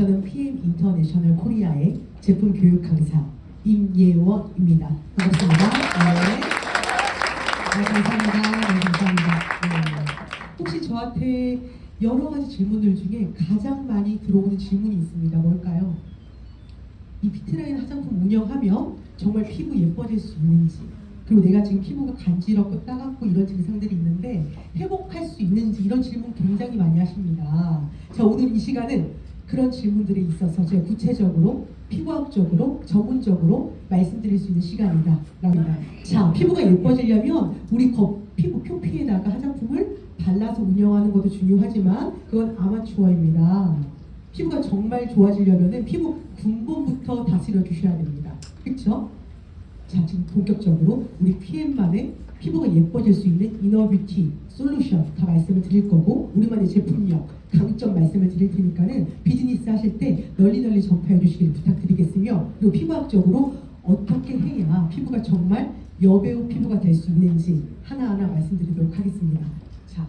저는 PM 인터내셔널 코리아의 제품 교육 강사 임예원입니다. 반갑습니다. 네. 감사합니다. 네, 감사합니다. 네. 혹시 저한테 여러 가지 질문들 중에 가장 많이 들어오는 질문이 있습니다. 뭘까요? 이 비트라인 화장품 운영하면 정말 피부 예뻐질 수 있는지, 그리고 내가 지금 피부가 간지럽고 따갑고 이런 증상들이 있는데 회복할 수 있는지, 이런 질문 굉장히 많이 하십니다. 자, 오늘 이 시간은 그런 질문들에 있어서 제가 구체적으로 피부학적으로 전문적으로 말씀드릴 수 있는 시간이다. 자, 피부가 예뻐지려면 우리 피부 표피에다가 화장품을 발라서 운영하는 것도 중요하지만 그건 아마추어입니다. 피부가 정말 좋아지려면 피부 근본부터 다스려 주셔야 됩니다. 그렇죠? 자, 지금 본격적으로 우리 PM만의 피부가 예뻐질 수 있는 이너뷰티 솔루션 다 말씀을 드릴 거고, 우리만의 제품력, 강점 말씀을 드릴 테니까는 비즈니스 하실 때 널리 전파해 주시길 부탁드리겠으며, 그리고 피부학적으로 어떻게 해야 피부가 정말 여배우 피부가 될 수 있는지 하나하나 말씀드리도록 하겠습니다. 자,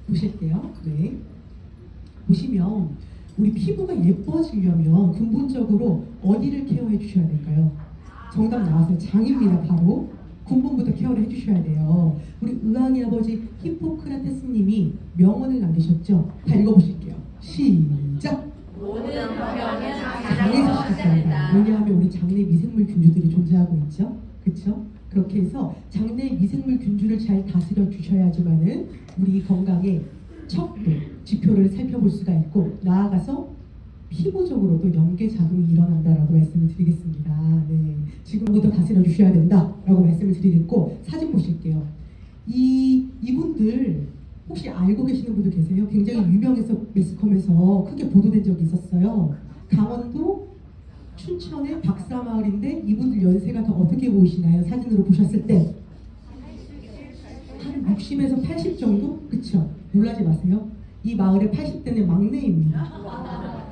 보실게요. 네. 보시면 우리 피부가 예뻐지려면 근본적으로 어디를 케어해 주셔야 될까요? 정답 나왔어요. 장입니다. 바로 근본부터 케어를 해주셔야 돼요. 우리 의학의 아버지 히포크라테스님이 명언을 남기셨죠? 다 읽어보실게요. 시작! 모든 병은 장에서 시작합니다. 왜냐하면 우리 장내 미생물 균주들이 존재하고 있죠. 그렇죠? 그렇게 해서 장내 미생물 균주를 잘 다스려 주셔야지만은 우리 건강의 척도, 지표를 살펴볼 수가 있고, 나아가서 피부적으로도 연계작용이 일어난다라고 말씀을 드리겠습니다. 네, 지금부터 다스려 주셔야 된다라고 말씀을 드리겠고, 사진 보실게요. 이분들 혹시 알고 계시는 분들 계세요? 굉장히 유명해서 매스컴에서 크게 보도된 적이 있었어요. 강원도 춘천의 박사마을인데 이분들 연세가 더 어떻게 보이시나요? 사진으로 보셨을 때 한 60에서 80 정도? 그쵸? 놀라지 마세요. 이 마을의 80대는 막내입니다.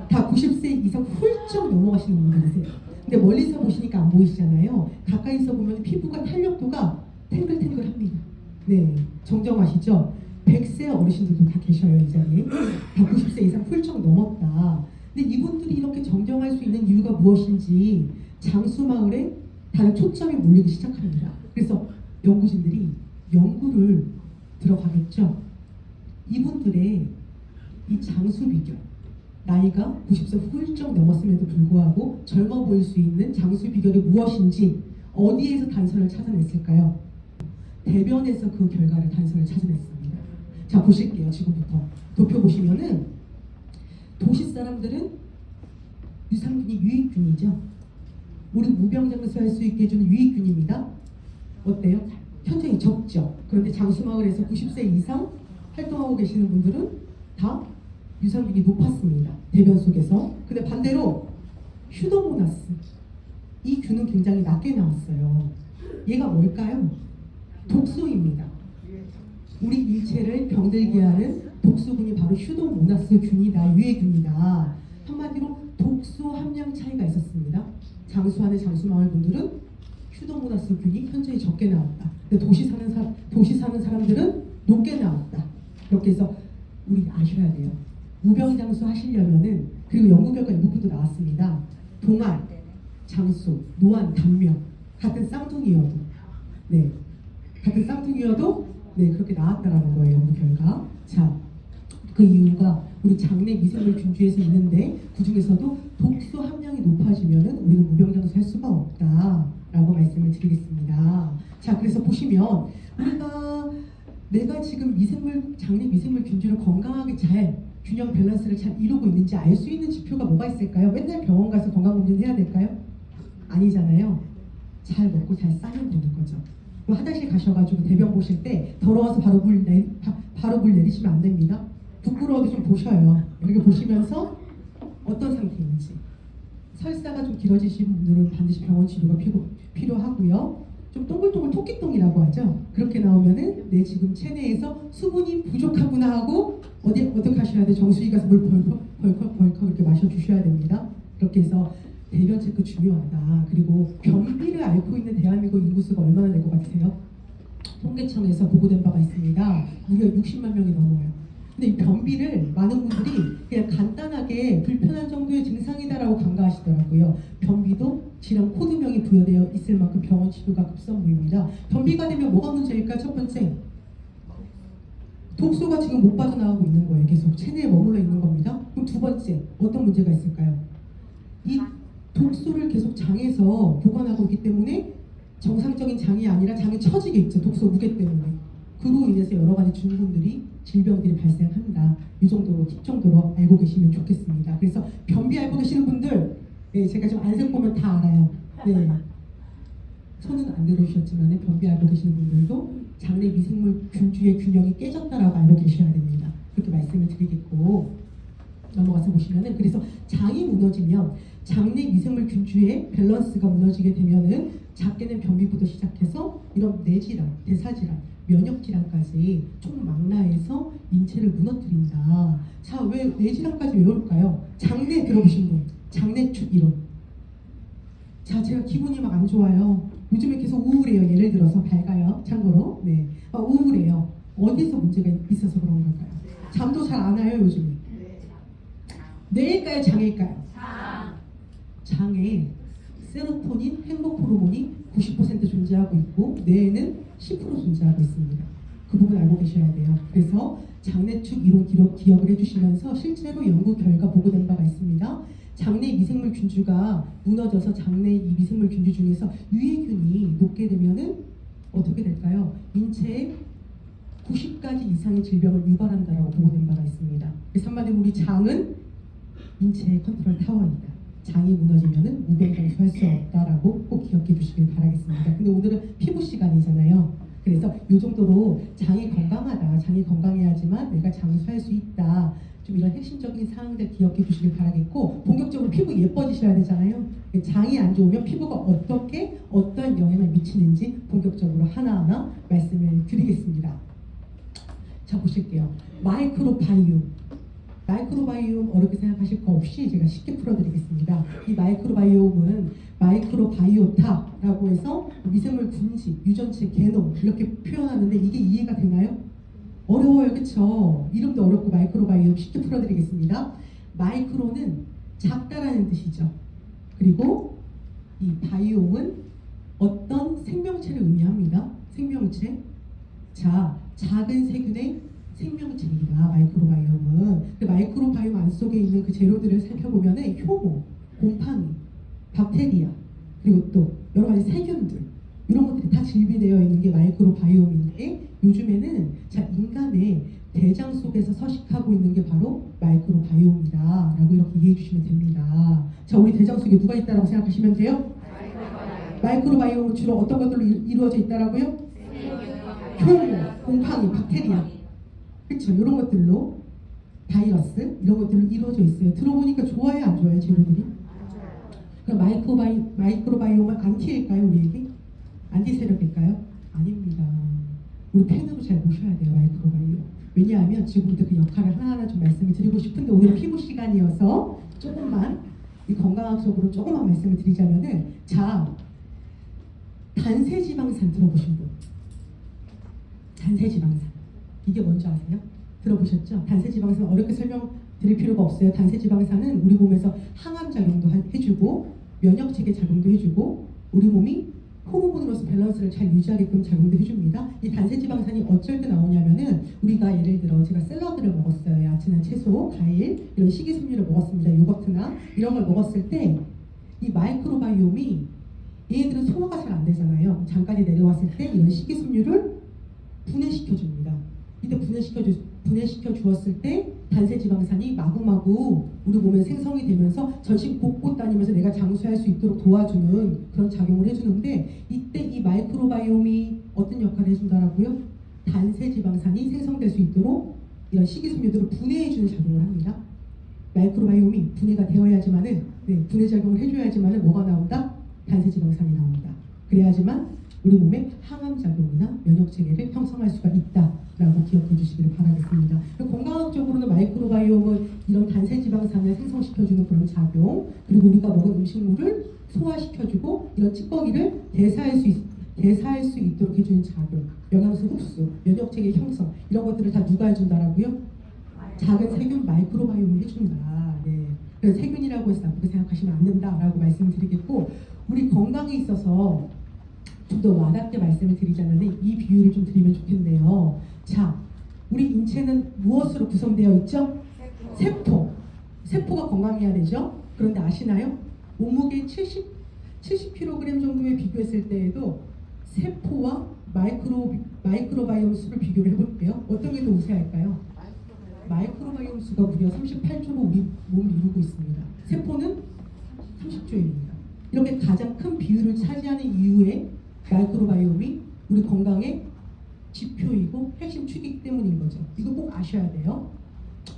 다 90세 이상 훌쩍 넘어가시는 분들이세요. 근데 멀리서 보시니까 안 보이시잖아요. 가까이서 보면 피부가 탄력도가 탱글탱글합니다. 네, 정정하시죠? 100세 어르신들도 다 계셔요, 이 자리에. 다 90세 이상 훌쩍 넘었다. 근데 이분들이 이렇게 정정할 수 있는 이유가 무엇인지 장수마을에 다른 초점이 몰리기 시작합니다. 그래서 연구진들이 연구를 들어가겠죠. 이분들의 이 장수 비결, 나이가 90세 훌쩍 넘었음에도 불구하고 젊어 보일 수 있는 장수 비결이 무엇인지 어디에서 단서를 찾아냈을까요? 대변에서 그 결과를 단서를 찾아냈습니다. 자, 보실게요. 지금부터 도표 보시면은 도시 사람들은 유산균이 유익균이죠. 우리 무병장수 할 수 있게 해주는 유익균입니다. 어때요? 현저히 적죠. 그런데 장수마을에서 90세 이상 활동하고 계시는 분들은 다 유산균이 높았습니다. 대변 속에서. 근데 반대로 휴도모나스, 이 균은 굉장히 낮게 나왔어요. 얘가 뭘까요? 독소입니다. 우리 일체를 병들게 하는 독소균이 바로 휴도모나스 균이다, 유해균이다. 한마디로 독소 함량 차이가 있었습니다. 장수하는 장수마을 분들은 휴도모나스 균이 현저히 적게 나왔다. 근데 도시 사는 사람들은 높게 나왔다. 이렇게 해서 우리 아셔야 돼요. 무병장수 하시려면은, 그리고 연구 결과 이 부분도 나왔습니다. 동안, 장수, 노안, 단명 같은 쌍둥이여도, 네, 같은 쌍둥이여도 네, 그렇게 나왔다라는 거예요, 연구 결과. 자, 그 이유가 우리 장내 미생물 균주에서 있는데 그 중에서도 독소 함량이 높아지면은 우리는 무병장수 할 수가 없다라고 말씀을 드리겠습니다. 자, 그래서 보시면 내가 지금 장내 미생물 균주를 건강하게 잘 균형 밸런스를 잘 이루고 있는지 알 수 있는 지표가 뭐가 있을까요? 맨날 병원 가서 건강검진 해야 될까요? 아니잖아요. 잘 먹고 잘 싸면 되는 거죠. 화장실 가셔가지고 대변 보실 때 더러워서 바로 물 내리시면 안 됩니다. 부끄러워도 좀 보셔요. 이렇게 보시면서 어떤 상태인지. 설사가 좀 길어지신 분들은 반드시 병원 치료가 필요하고요. 좀 동글동글 토끼똥이라고 하죠. 그렇게 나오면은 내 지금 체내에서 수분이 부족하구나 하고 어떻게 하셔야 돼? 정수기 가서 물 벌컥 이렇게 마셔주셔야 됩니다. 그렇게 해서 대변 체크 중요하다. 그리고 변비를 앓고 있는 대한민국 인구수가 얼마나 될 것 같으세요? 통계청에서 보고된 바가 있습니다. 무려 60만 명이 넘어요. 근데 이 변비를 많은 분들이 그냥 간단하게 불편한 정도의 증상이다라고 간과하시더라고요. 변비도 질환 코드명이 부여되어 있을 만큼 병원 치료가 급선무입니다. 변비가 되면 뭐가 문제일까? 첫 번째, 독소가 지금 못 빠져나가고 있는 거예요. 계속 체내에 머물러 있는 겁니다. 그럼 두 번째, 어떤 문제가 있을까요? 이 독소를 계속 장에서 보관하고 있기 때문에 정상적인 장이 아니라 장이 처지게 있죠. 독소 무게 때문에. 그로 인해서 여러 가지 증후군들이 질병들이 발생한다. 이 정도로 팁 정도로 알고 계시면 좋겠습니다. 그래서 변비 알고 계시는 분들, 네, 제가 좀 안색 보면 다 알아요. 네. 손은 안 들어주셨지만 변비 알고 계시는 분들도 장내 미생물 균주의 균형이 깨졌다라고 알고 계셔야 됩니다. 그렇게 말씀을 드리겠고 넘어가서 보시면은 그래서 장이 무너지면 장내 미생물 균주의 밸런스가 무너지게 되면은 작게는 변비부터 시작해서 이런 뇌질환, 대사질환, 면역질환까지 총망라해서 인체를 무너뜨린다. 자, 왜 뇌질환까지 왜 올까요? 장내 들어보신 분, 장내축 이론. 자, 제가 기분이 막 안 좋아요. 요즘에 계속 우울해요. 예를 들어서 밝아요. 참고로, 네, 우울해요. 어디서 문제가 있어서 그런 걸까요? 잠도 잘 안 와요 요즘에. 뇌일까요, 장일까요? 장에 세로토닌, 행복 호르몬이 90% 존재하고 있고 뇌에는 10% 존재하고 있습니다. 그 부분 알고 계셔야 돼요. 그래서 장내축 이론 기억을 해주시면서 실제로 연구 결과 보고된 바가 있습니다. 장내 미생물 균주가 무너져서 장내 이 미생물 균주 중에서 유해균이 높게 되면은 어떻게 될까요? 인체에 90가지 이상의 질병을 유발한다라고 보고된 바가 있습니다. 그래서 한마디로 우리 장은 인체의 컨트롤 타워입니다. 장이 무너지면은 무병장수할 수 없다라고 꼭 기억해 주시길 바라겠습니다. 근데 오늘은 피부 시간이잖아요. 그래서 이 정도로 장이 건강하다, 장이 건강해야지만 내가 장수할 수 있다. 좀 이런 핵심적인 사항들 기억해 주시길 바라겠고 본격적으로 피부 예뻐지셔야 되잖아요. 장이 안 좋으면 피부가 어떻게 어떤 영향을 미치는지 본격적으로 하나하나 말씀을 드리겠습니다. 자, 보실게요. 마이크로바이옴. 마이크로바이옴 어렵게 생각하실 거 없이 제가 쉽게 풀어드리겠습니다. 이 마이크로바이옴은 마이크로바이오타라고 해서 미생물 군집, 유전체, 게놈 이렇게 표현하는데 이게 이해가 되나요? 어려워요, 그쵸? 이름도 어렵고 마이크로바이옴 쉽게 풀어드리겠습니다. 마이크로는 작다라는 뜻이죠. 그리고 이 바이옴은 어떤 생명체를 의미합니다. 생명체. 자, 작은 세균의 생명체입니다. 마이크로바이옴은. 마이크로바이옴 안 속에 있는 그 재료들을 살펴보면 효모, 곰팡이, 박테리아, 그리고 또 여러 가지 세균들 이런 것들이 다 질비되어 있는 게 마이크로바이옴인데 요즘에는 자, 인간의 대장 속에서 서식하고 있는 게 바로 마이크로바이옴이다 라고 이렇게 이해해 주시면 됩니다. 자, 우리 대장 속에 누가 있다고 생각하시면 돼요? 마이크로바이옴은 주로 어떤 것들로 이루어져 있다라고요? 효모, 곰팡이, 박테리아, 그렇죠? 이런 것들로 바이러스 이런 것들로 이루어져 있어요. 들어보니까 좋아요, 안 좋아요, 재료들이? 그럼 마이크로바이옴은 안티일까요, 우리에게? 안티 세력일까요? 아닙니다. 우리 팬으로 잘 모셔야 돼요, 마이크로바이옴. 왜냐하면 지금부터 그 역할을 하나하나 좀 말씀을 드리고 싶은데 오늘 피부 시간이어서 조금만 이 건강학적으로 조금만 말씀을 드리자면은 자, 단세지방산 들어보신 분? 단세지방산 이게 뭔지 아세요? 들어보셨죠? 단세지방산 어렵게 설명드릴 필요가 없어요. 단세지방산은 우리 몸에서 항암 작용도 해주고 면역체계 작용도 해주고 우리 몸이 호르몬으로서 밸런스를 잘 유지하게끔 작용도 해줍니다. 이 단세지방산이 어쩔 때 나오냐면은 우리가 예를 들어 제가 샐러드를 먹었어요. 야채나 채소, 과일 이런 식이섬유를 먹었습니다. 요거트나 이런 걸 먹었을 때 이 마이크로바이옴이 얘네들은 소화가 잘 안 되잖아요. 장까지 내려왔을 때 이런 식이섬유를 분해시켜줍니다. 이때 분해시켜 주었을 때 단세지방산이 마구마구 우리 몸에 생성이 되면서 전신 곳곳 다니면서 내가 장수할 수 있도록 도와주는 그런 작용을 해주는데 이때 이 마이크로바이옴이 어떤 역할을 해준다라고요? 단세지방산이 생성될 수 있도록 이런 식이섬유들을 분해해주는 작용을 합니다. 마이크로바이옴이 분해가 되어야지만은 분해 작용을 해줘야지만은 뭐가 나온다? 단세지방산이 나옵니다. 그래야지만 우리 몸에 항암 작용이나 면역 체계를 형성할 수가 있다라고 기억해 주시기를 바라겠습니다. 건강학적으로는 마이크로바이옴은 이런 단세지방산을 생성시켜주는 그런 작용, 그리고 우리가 먹은 음식물을 소화시켜주고 이런 찌꺼기를 대사할 수 있도록 해주는 작용, 영양소 흡수, 면역 체계 형성 이런 것들을 다 누가 해준다라고요? 작은 세균 마이크로바이옴을 해준다. 네. 그래서 세균이라고 해서 나쁘게 생각하시면 안 된다라고 말씀을 드리겠고, 우리 건강에 있어서 좀 더 와닿게 말씀을 드리자면 이 비유를 좀 드리면 좋겠네요. 자, 우리 인체는 무엇으로 구성되어 있죠? 세포. 세포가 건강해야 되죠? 그런데 아시나요? 몸무게 70kg 정도에 비교했을 때에도 세포와 마이크로바이옴 수를 비교를 해볼게요. 어떤 게 더 우세할까요? 마이크로바이옴 수가 무려 38조로 우리 몸을 이루고 있습니다. 세포는 30조입니다. 이렇게 가장 큰 비율을 차지하는 이유에 마이크로바이옴이 우리 건강의 지표이고 핵심 축이기 때문인 거죠. 이거 꼭 아셔야 돼요.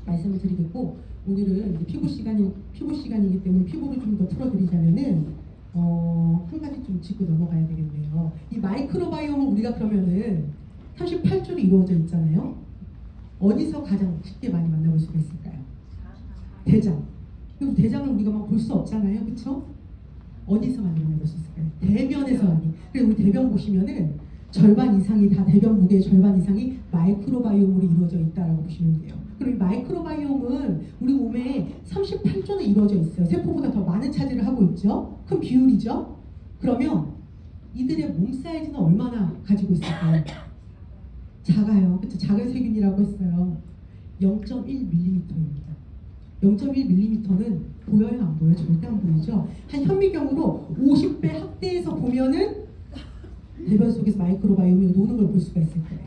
말씀을 드리겠고, 오늘은 이제 피부 시간이기 때문에 피부를 좀 더 풀어드리자면은 한 가지 좀 짚고 넘어가야 되겠네요. 이 마이크로바이옴은 우리가 그러면은 38조로 이루어져 있잖아요. 어디서 가장 쉽게 많이 만나볼 수가 있을까요? 대장. 그리고 대장은 우리가 막 볼 수 없잖아요, 그렇죠? 어디서 많이 만나볼 수 있을까요? 대변에서 많이. 그리고 우리 대변 보시면은 절반 이상이 다 대변 무게의 절반 이상이 마이크로바이옴으로 이루어져 있다라고 보시면 돼요. 그리고 이 마이크로바이옴은 우리 몸에 38조나 이루어져 있어요. 세포보다 더 많은 차지를 하고 있죠. 큰 비율이죠. 그러면 이들의 몸 사이즈는 얼마나 가지고 있을까요? 작아요. 그쵸? 작은 세균이라고 했어요. 0.1mm입니다. 0.1mm는 보여요, 안 보여요? 절대 안 보이죠? 한 현미경으로 50배 확대해서 보면은 대변 속에서 마이크로바이옴이 노는 걸 볼 수가 있을 거예요.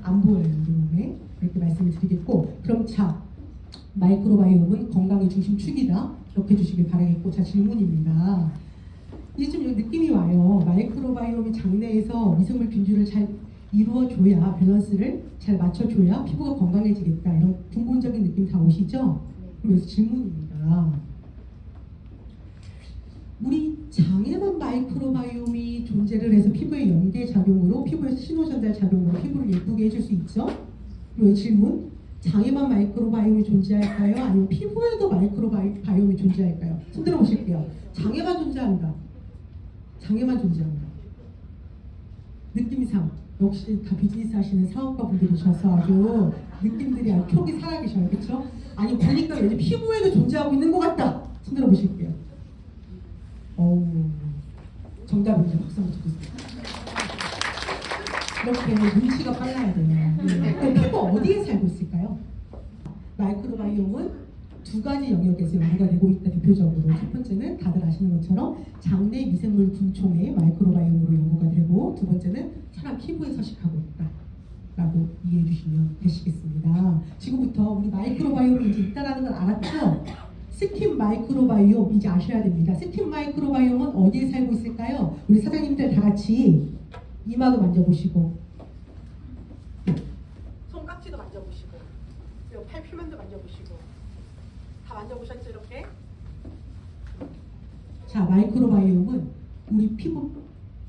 안 보여요, 우리 몸에. 그렇게 말씀을 드리겠고, 그럼 자, 마이크로바이옴은 건강의 중심축이다. 기억해 주시길 바라겠고, 자, 질문입니다. 이제 좀 느낌이 와요. 마이크로바이옴이 장내에서 미생물 균주를 잘 이루어줘야, 밸런스를 잘 맞춰줘야 피부가 건강해지겠다. 이런 근본적인 느낌 다 오시죠? 그럼 여기서 질문입니다. 우리 장에만 마이크로바이옴이 존재를 해서 피부의 연계 작용으로, 피부의 신호 전달 작용으로 피부를 예쁘게 해줄 수 있죠? 이 질문. 장에만 마이크로바이옴이 존재할까요? 아니면 피부에도 마이크로바이옴이 존재할까요? 손 들어보실게요. 장에만 존재한다. 장에만 존재한다. 느낌상 역시 다 비즈니스 하시는 사업가 분들이셔서 아주 느낌들이 아주 촉이 살아계셔요. 그렇죠? 아니 보니까 왠지 피부에도 존재하고 있는 것 같다. 손 들어보실게요. 정답입니다. 박수 한번 주겠습니다. 이렇게 눈치가 빨라야 돼요. 네. 피부 어디에 살고 있을까요? 마이크로바이옴은 두 가지 영역에서 연구가 되고 있다. 대표적으로 첫 번째는 다들 아시는 것처럼 장내 미생물 균총의 마이크로바이옴으로 연구가 되고, 두 번째는 사람 피부에 서식하고 있다 라고 이해해 주시면 되시겠습니다. 지금부터 우리 마이크로바이옴이 이제 있다라는 걸 알았죠? 스킨 마이크로바이옴 이제 아셔야 됩니다. 스킨 마이크로바이옴은 어디에 살고 있을까요? 우리 사장님들 다 같이 이마도 만져보시고, 손깍지도 만져보시고, 그리고 팔 표면도 만져보시고, 다 만져보셨죠? 이렇게. 자, 마이크로바이옴은 우리 피부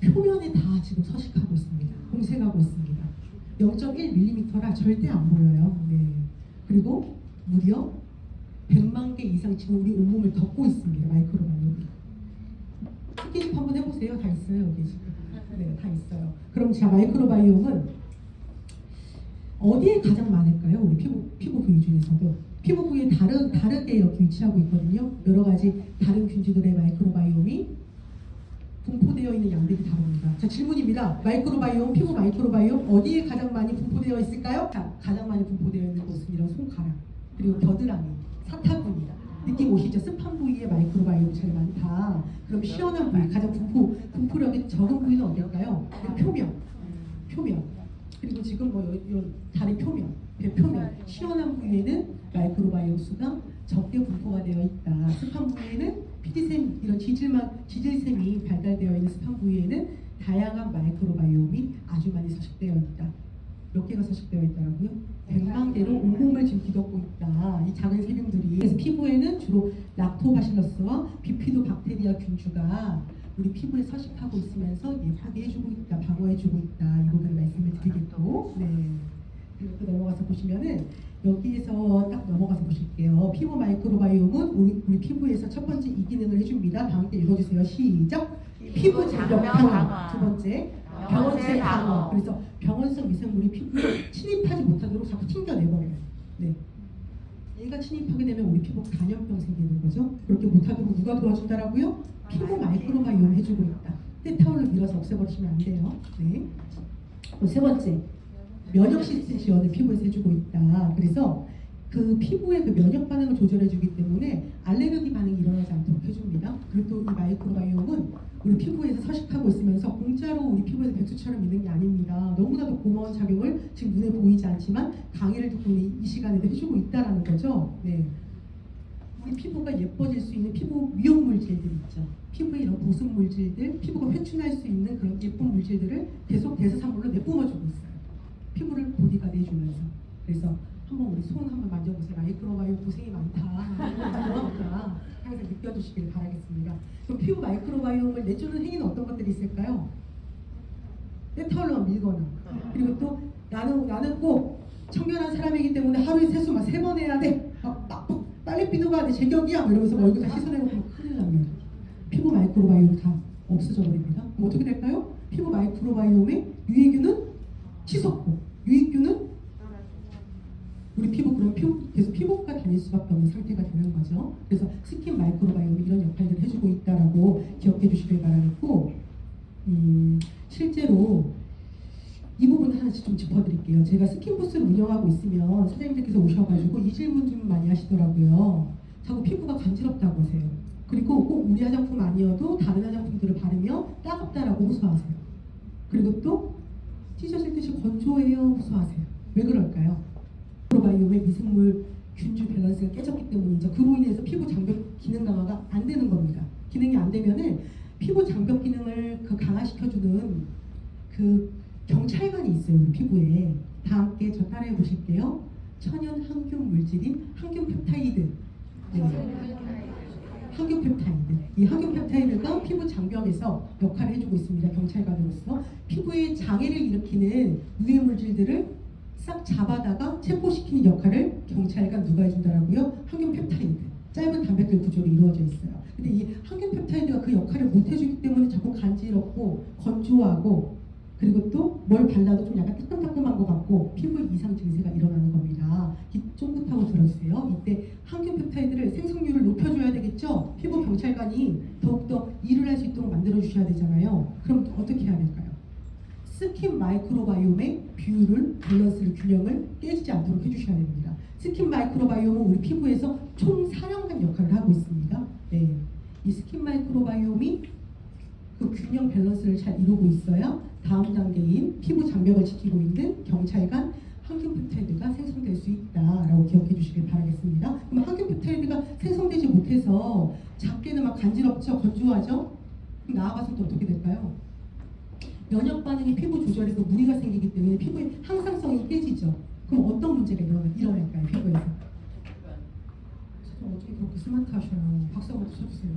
표면에 다 지금 서식하고 있습니다. 공생하고 있습니다. 0.1mm라 절대 안 보여요. 네. 그리고 무려 100만 개 이상 지금 우리 온몸을 덮고 있습니다. 마이크로바이옴이. 스킨십 한번 해보세요. 다 있어요, 여기 지금. 네, 다 있어요. 그럼 자, 마이크로바이옴은 어디에 가장 많을까요? 우리 피부 부위 중에서도 피부 부위에 다르게 이렇게 위치하고 있거든요. 여러 가지 다른 균주들의 마이크로바이옴이 분포되어 있는 양들이 다릅니다. 자, 질문입니다. 마이크로바이옴, 피부 마이크로바이옴 어디에 가장 많이 분포되어 있을까요? 자, 가장 많이 분포되어 있는 곳은 이런 손가락, 그리고 겨드랑이, 사타구니. 느낌 오시죠? 습한 부위에 마이크로바이옴이 제일 많다. 그럼 시원한 부위, 가장 분포력이 적은 부위는 어딜까요? 표면. 그리고 지금 다리 표면, 배 표면, 시원한 부위에는 마이크로바이옴 수가 적게 분포가 되어 있다. 습한 부위에는 피지샘, 이런 지질샘이 발달되어 있는 습한 부위에는 다양한 마이크로바이옴이 아주 많이 서식되어 있다. 몇 개가 서식되어 있더라고요? 100만 개로 온몸을 지금 뒤덮고 있다. 이 작은 세균들이. 그래서 피부에는 주로 락토바실러스와 비피도박테리아 균주가 우리 피부에 서식하고 있으면서 예쁘게 해주고 있다, 방어해주고 있다. 이 부분을 말씀을 드리겠고, 네. 그리고 또 넘어가서 보시면은 여기에서 딱 넘어가서 보실게요. 피부 마이크로바이옴은 우리 피부에서 첫 번째 이 기능을 해줍니다. 다 함께 읽어주세요. 시작. 피부 장벽 강화. 두 번째. 병원체 방어. 그래서 병원성 미생물이 피부에 침입하지 못하도록 자꾸 튕겨내버려요. 네. 얘가 침입하게 되면 우리 피부 간염병 생기는 거죠. 그렇게 못하도록 누가 도와준다라고요? 피부 마이크로바이옴 해주고 있다. 때타올로 밀어서 없애버리시면 안 돼요. 네. 또 세 번째, 면역 시스템 지원을 피부에서 해주고 있다. 그래서 그 피부의 그 면역 반응을 조절해주기 때문에 알레르기 반응이 일어나지 않도록 해줍니다. 그리고 또 이 마이크로바이옴은 우리 피부에서 서식하고 있으면서 공짜로 우리 피부에서 백수처럼 있는 게 아닙니다. 너무나도 고마운 작용을 지금 눈에 보이지 않지만 강의를 듣고 이 시간에도 해주고 있다라는 거죠. 네. 우리 피부가 예뻐질 수 있는 피부 미용 물질들 있죠. 피부에 이런 보습 물질들, 피부가 회춘할 수 있는 그런 예쁜 물질들을 계속 대사산물로 내뿜어주고 있어요. 피부를 보디가드 해주면서. 그래서 한번 우리 손 한번 만져보세요. 마이크로바이옴 고생이 많다. 고맙다. 항상 느껴주시길 바라겠습니다. 그럼 피부 마이크로바이옴을 내주는 행위는 어떤 것들이 있을까요? 때타올로 밀거나. 그리고 또 나는 꼭 청결한 사람이기 때문에 하루에 세수 막 3번 해야 돼. 막 빨리 비누가 내 제격이야. 이러면서 얼굴 다 씻어내고 그러면 큰일 납니다. 피부 마이크로바이옴 다 없어져 버립니다. 그럼 어떻게 될까요? 피부 마이크로바이옴의 유해균은 치솟고 유익균은 우리 피부 그런 계속 피부과 다닐 수밖에 없는 상태가 되는 거죠. 그래서 스킨 마이크로바이옴이 이런 역할들을 해주고 있다라고 기억해 주시길 바라겠고, 실제로 이 부분 하나씩 좀 짚어드릴게요. 제가 스킨부스를 운영하고 있으면 사장님들께서 오셔가지고 이 질문 좀 많이 하시더라고요. 자꾸 피부가 간지럽다고 하세요. 그리고 꼭 우리 화장품 아니어도 다른 화장품들을 바르면 따갑다라고 호소하세요. 그리고 또 찢어질 듯이 건조해요 호소하세요. 왜 그럴까요? 마이크로바이옴의 미생물 균주 밸런스가 깨졌기 때문이죠. 그로 인해서 피부 장벽 기능 강화가 안 되는 겁니다. 기능이 안 되면은 피부 장벽 기능을 강화시켜주는 그 경찰관이 있어요. 우리 피부에. 다 함께 저 따라해 보실게요. 천연 항균 물질인 항균 펩타이드. 네. 항균 펩타이드. 이 항균 펩타이드가 피부 장벽에서 역할을 해주고 있습니다. 경찰관으로서 피부에 장애를 일으키는 유해 물질들을 싹 잡아다가 체포시키는 역할을 경찰관 누가 해준다라고요? 항균 펩타이드. 짧은 단백질 구조로 이루어져 있어요. 근데 이 항균 펩타이드가 그 역할을 못 해주기 때문에 자꾸 간지럽고 건조하고, 그리고 또 뭘 발라도 좀 약간 따끔따끔한 것 같고 피부에 이상 증세가 일어나는 겁니다. 귀 쫑긋하고 들어주세요. 이때 항균 펩타이드를 생성률을 높여줘야 되겠죠? 피부 경찰관이 더욱더 일을 할 수 있도록 만들어주셔야 되잖아요. 그럼 어떻게 해야 될까요? 스킨 마이크로바이옴의 비율을, 밸런스를, 균형을 깨지지 않도록 해주셔야 됩니다. 스킨 마이크로바이옴은 우리 피부에서 총사령관 역할을 하고 있습니다. 네. 이 스킨 마이크로바이옴이 그 균형 밸런스를 잘 이루고 있어야 다음 단계인 피부 장벽을 지키고 있는 경찰관 항균 펩타이드가 생성될 수 있다라고 기억해 주시길 바라겠습니다. 그럼 항균 펩타이드가 생성되지 못해서 작게는 막 간지럽죠, 건조하죠? 그럼 나아가서 또 어떻게 될까요? 면역 반응이 피부 조절에도 무리가 생기기 때문에 피부의 항상성이 깨지죠. 그럼 어떤 문제가 일어날까요, 피부에서? 어떻게 그렇게 스마트하셔요? 박수 한번 쳐주세요.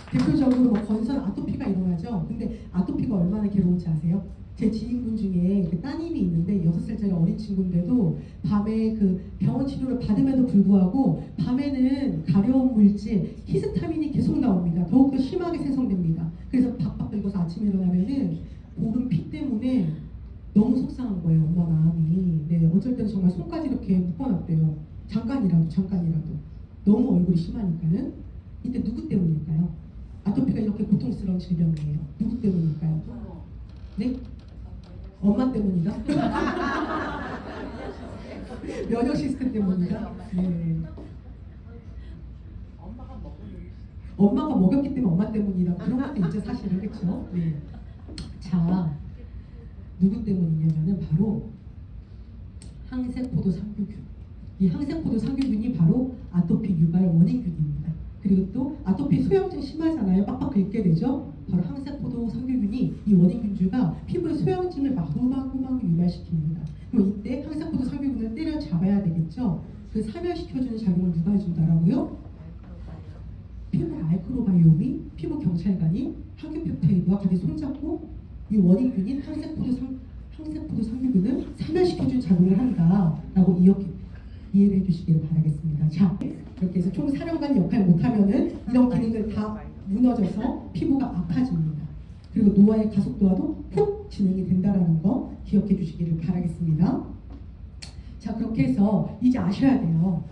대표적으로 뭐 건선 아토피가 일어나죠. 근데 아토피가 얼마나 괴로운지 아세요? 제 지인분 중에 그 따님이 있는데 6살짜리 어린 친구인데도 밤에 그 병원 치료를 받음에도 불구하고 밤에는 가려운 물질, 히스타민이 계속 나옵니다. 더욱더 심하게 생성됩니다. 그래서 박박 긁어서 아침에 일어나면은 고른 피 때문에 너무 속상한 거예요, 엄마 마음이. 네, 어쩔 때는 정말 손까지 이렇게 묶어놨대요. 잠깐이라도. 너무 얼굴이 심하니까는. 이때 누구 때문일까요? 아토피가 이렇게 고통스러운 질병이에요. 누구 때문일까요? 네? 엄마 때문이다? 면역 시스템 때문이다? 네. 엄마가 먹였기 때문에 엄마 때문이다. 그런 것도 있죠, 사실은. 그렇죠? 네. 자, 누구 때문이냐면은 바로 항세포도 상규균. 이 항세포도 상규균이 바로 아토피 유발 원인균입니다. 그리고 또 아토피 소염증 심하잖아요. 빡빡 긁게 되죠. 바로 항세포도 상규균이 이 원인균주가 피부의 소염증을 마구마구 유발시킵니다. 그럼 이때 항세포도 상규균을 때려잡아야 되겠죠. 그 사멸시켜주는 작용을 누가 해준다라고요? 피부 마이크로바이옴이, 피부 경찰관이 항균 펩타이드와 같이 손잡고 이 원인균인 항세포도 상규균을 사멸시켜주는 작용을 한다라고 이해를 해주시기를 바라겠습니다. 자, 이렇게 해서 총사령관 역할 못하면은 이런 기능들 다 무너져서 피부가 아파집니다. 그리고 노화의 가속도와도 훅 진행이 된다라는 거 기억해 주시기를 바라겠습니다. 자, 자, 그렇게 해서 이제 아셔야 돼요.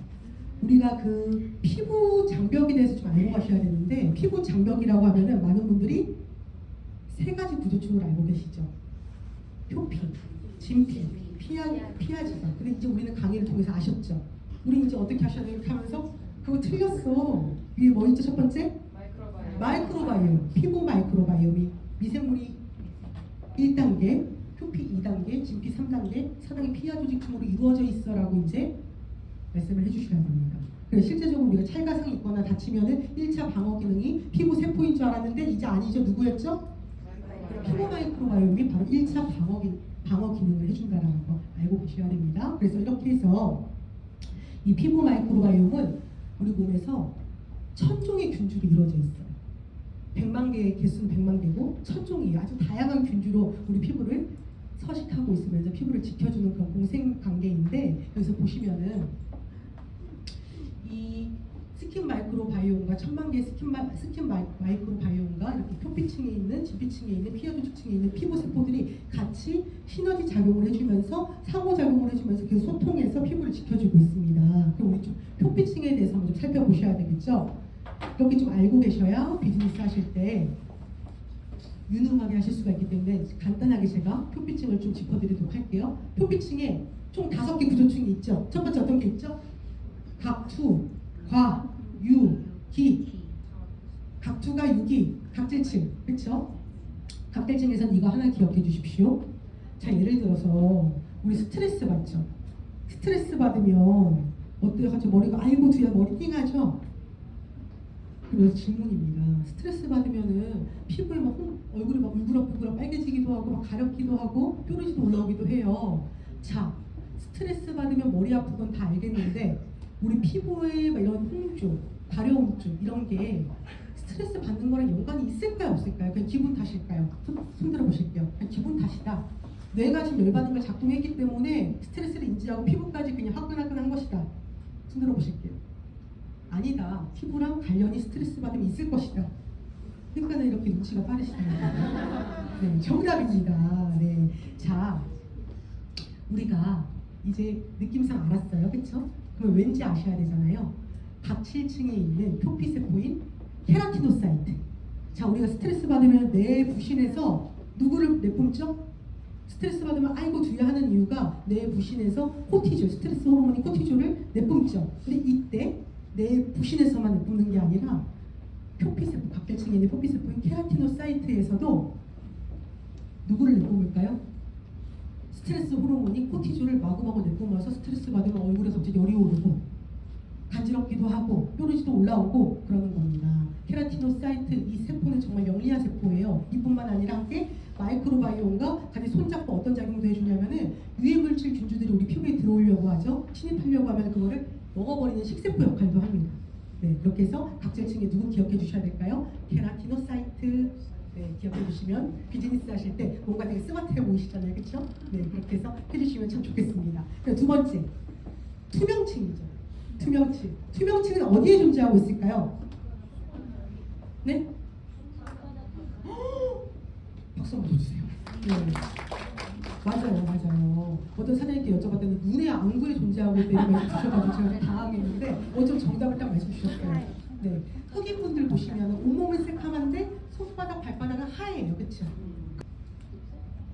우리가 그 피부 장벽에 대해서 좀 알고 가셔야 되는데, 피부 장벽이라고 하면은 많은 분들이 세 가지 구조축을 알고 계시죠. 표피, 진피, 피하지방. 근데 이제 우리는 강의를 통해서 아셨죠. 우리 이제 어떻게 하셔야 돼요? 이렇게 하면서 그거 틀렸어. 위에 뭐 있죠? 첫 번째? 마이크로바이옴. 피부 마이크로바이옴이 미생물이 1단계, 표피 2단계, 진피 3단계, 4단계 피하 조직층으로 이루어져 있어라고 이제 말씀을 해주셔야 됩니다. 그래서 실제적으로 우리가 찰가상이 있거나 다치면은 1차 방어 기능이 피부 세포인 줄 알았는데 이제 아니죠. 누구였죠? 피부 마이크로바이옴이 바로 1차 방어 기능을 해준다는 거 알고 계셔야 됩니다. 그래서 이렇게 해서 이 피부 마이크로바이옴은 우리 몸에서 1000종의 균주로 이루어져 있어요. 100만 개의 개수는 100만 개고 1000종이 아주 다양한 균주로 우리 피부를 서식하고 있으면서 피부를 지켜주는 그런 공생 관계인데, 여기서 보시면은 이 스킨 마이크로바이옴과 1000만 개의 스킨 마이크로바이옴과 이렇게 표피층에 있는, 진피층에 있는, 피하 조직층에 있는 피부 세포들이 같이 시너지 작용을 해주면서 상호작용을 해주면서 계속 소통해서 피부를 지켜주고 있습니다. 그럼 우리 좀 표피층에 대해서 한번 좀 살펴보셔야 되겠죠? 이렇게 좀 알고 계셔야 비즈니스 하실 때 유능하게 하실 수가 있기 때문에 간단하게 제가 표피층을 좀 짚어드리도록 할게요. 표피층에 총 5개 구조층이 있죠. 첫 번째 어떤 게 있죠? 각투, 과, 유, 기. 각투가 유기, 각질층, 그렇죠? 각질층에서는 이거 하나 기억해 주십시오. 자, 예를 들어서 우리 스트레스 받죠. 스트레스 받으면 어때요? 하죠? 머리가 아이고 두야 머리 띵하죠? 그래서 질문입니다. 스트레스 받으면은 피부에 막 얼굴이 막 울그락불그락 빨개지기도 하고 막 가렵기도 하고 뾰루지도 올라오기도 해요. 자, 스트레스 받으면 머리 아픈 건 다 알겠는데 우리 피부에 막 이런 홍조, 가려움증 이런 게 스트레스 받는 거랑 연관이 있을까요, 없을까요? 그냥 기분 탓일까요? 손 들어 보실게요. 그냥 기분 탓이다. 뇌가 지금 열받은 걸 작동했기 때문에 스트레스를 인지하고 피부까지 그냥 화끈화끈한 것이다. 손 들어 보실게요. 아니다. 피부랑 관련이 스트레스 받으면 있을 것이다. 그러니까 이렇게 눈치가 빠르시다는 네, 정답입니다. 네, 자, 우리가 이제 느낌상 알았어요, 그렇죠? 그럼 왠지 아셔야 되잖아요. 각질층에 있는 표피세포인 케라티노사이트. 자, 우리가 스트레스 받으면 뇌 부신에서 누구를 내뿜죠? 스트레스 받으면 아이고 두야 하는 이유가 뇌 부신에서 코티졸, 스트레스 호르몬인 코티졸을 내뿜죠. 근데 이때 뇌 부신에서만 내뿜는 게 아니라 표피세포, 각질층에 있는 표피세포인 케라티노사이트에서도 누구를 내뿜을까요? 스트레스 호르몬이 코티졸을 마구마구 내뿜어서 스트레스 받으면 얼굴에 갑자기 열이 오르고 간지럽기도 하고 뾰루지도 올라오고 그러는 겁니다. 케라티노사이트 이 세포는 정말 영리한 세포예요. 이뿐만 아니라 함께 마이크로바이옴과 같이 손잡고 어떤 작용도 해주냐면은 유해물질 균주들이 우리 피부에 들어오려고 하죠. 침입하려고 하면 그거를 먹어버리는 식세포 역할도 합니다. 네, 그렇게 해서 각질층에 누구 기억해 주셔야 될까요? 케라티노사이트. 네, 기억해 주시면 비즈니스 하실 때 뭔가 되게 스마트해 보이시잖아요, 그렇죠? 네, 그렇게 해서 해주시면 참 좋겠습니다. 두 번째, 투명층이죠. 투명층. 투명층은 어디에 존재하고 있을까요? 네? 박수 한번 쳐주세요. 네. 맞아요. 어떤 사장님께 여쭤봤더니 눈의 안구에 존재하고 있다는 말씀 주셔가지고 제가 당황했는데 어쩜 정답을 딱 말씀 주셨어요. 네. 흑인분들 보시면 온몸은 새카만데 손바닥, 발바닥은 하얘요. 그렇죠?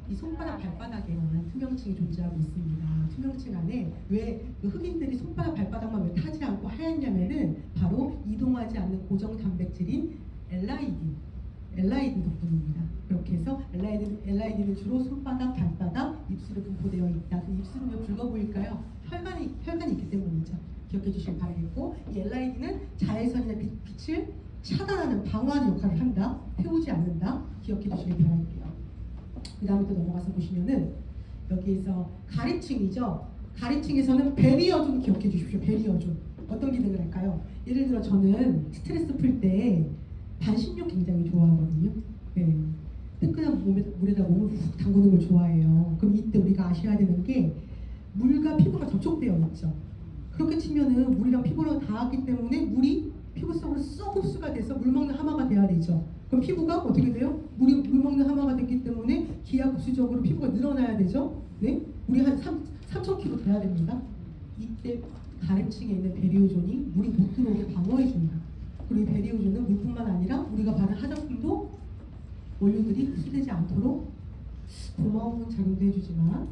이 손바닥, 발바닥에는 투명층이 존재하고 있습니다. 투명층 안에 왜 그 흑인들이 손바닥, 발바닥만 왜 타지 않고 하얗냐면은 바로 이동하지 않는 고정 단백질인 엘라이딘 덕분입니다. 그렇게 해서 엘라이딘은 주로 손바닥, 발바닥, 입술에 분포되어 있다. 그 입술은 왜 붉어 보일까요? 혈관이 있기 때문이죠. 기억해 주시길 바라겠고, 이 엘라이딘은 자외선이나 빛을 차단하는, 방어하는 역할을 한다. 태우지 않는다. 기억해 주시길 바랄게요. 그 다음에 또 넘어가서 보시면은 여기에서 가리층이죠. 가리층에서는 베리어존 기억해 주십시오. 베리어존. 어떤 기능을 할까요? 예를 들어 저는 스트레스 풀 때 반신욕 굉장히 좋아하거든요. 네. 뜨끈한 물에다 몸을 훅 담그는 걸 좋아해요. 그럼 이때 우리가 아셔야 되는 게 물과 피부가 접촉되어 있죠. 그렇게 치면은 물이랑 피부랑 닿았기 때문에 물이 피부 속으로 쏙 흡수가 돼서 물 먹는 하마가 돼야 되죠. 그럼 피부가 어떻게 돼요? 물 먹는 하마가 됐기 때문에 기하급수적으로 피부가 늘어나야 되죠. 네? 우리 한 3,000kg 돼야 됩니다. 이때 가래층에 있는 베리오존이 물이 못 들어오게 방어해줍니다. 그리고 이 베리오존은 물뿐만 아니라 우리가 바른 화장품도 원료들이 흡수되지 않도록 고마운 작용도 해주지만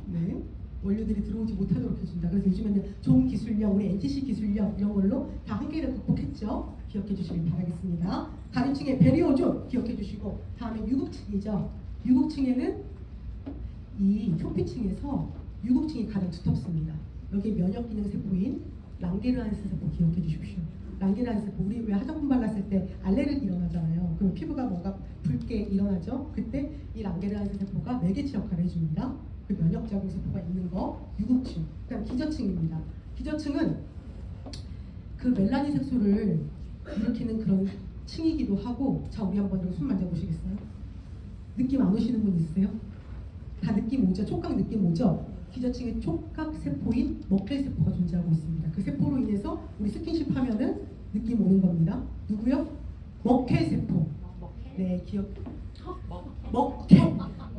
원료들이 들어오지 못하도록 해준다. 그래서 요즘에는 좋은 기술력, 우리 NTC 기술력 이런 걸로 다 한계를 극복했죠. 기억해 주시길 바라겠습니다. 가래층의 베리오존 기억해 주시고, 다음에 유국층이죠. 유국층에는 이 표피층에서 유국층이 가장 두텁습니다. 여기 면역기능 세포인 랑게르한스 세포 기억해 주십시오. 랑게르한스 세포, 우리 왜 화장품 발랐을 때 알레르기 일어나잖아요. 그럼 피부가 뭔가 붉게 일어나죠. 그때 이 랑게르한스 세포가 매개체 역할을 해줍니다. 그 면역작용 세포가 있는 거 유국층. 그다음 기저층입니다. 기저층은 그 멜라닌 색소를 일으키는 그런 층이기도 하고, 자 우리 한번 좀 손 만져보시겠어요? 느낌 안 오시는 분 있으세요? 다 느낌 오죠? 촉각 느낌 오죠? 기저층에 촉각 세포인 머켈 세포가 존재하고 있습니다. 그 세포로 인해서 우리 스킨십 하면은 느낌 오는 겁니다. 누구요? 머켈 세포. 네, 기억. 머켈.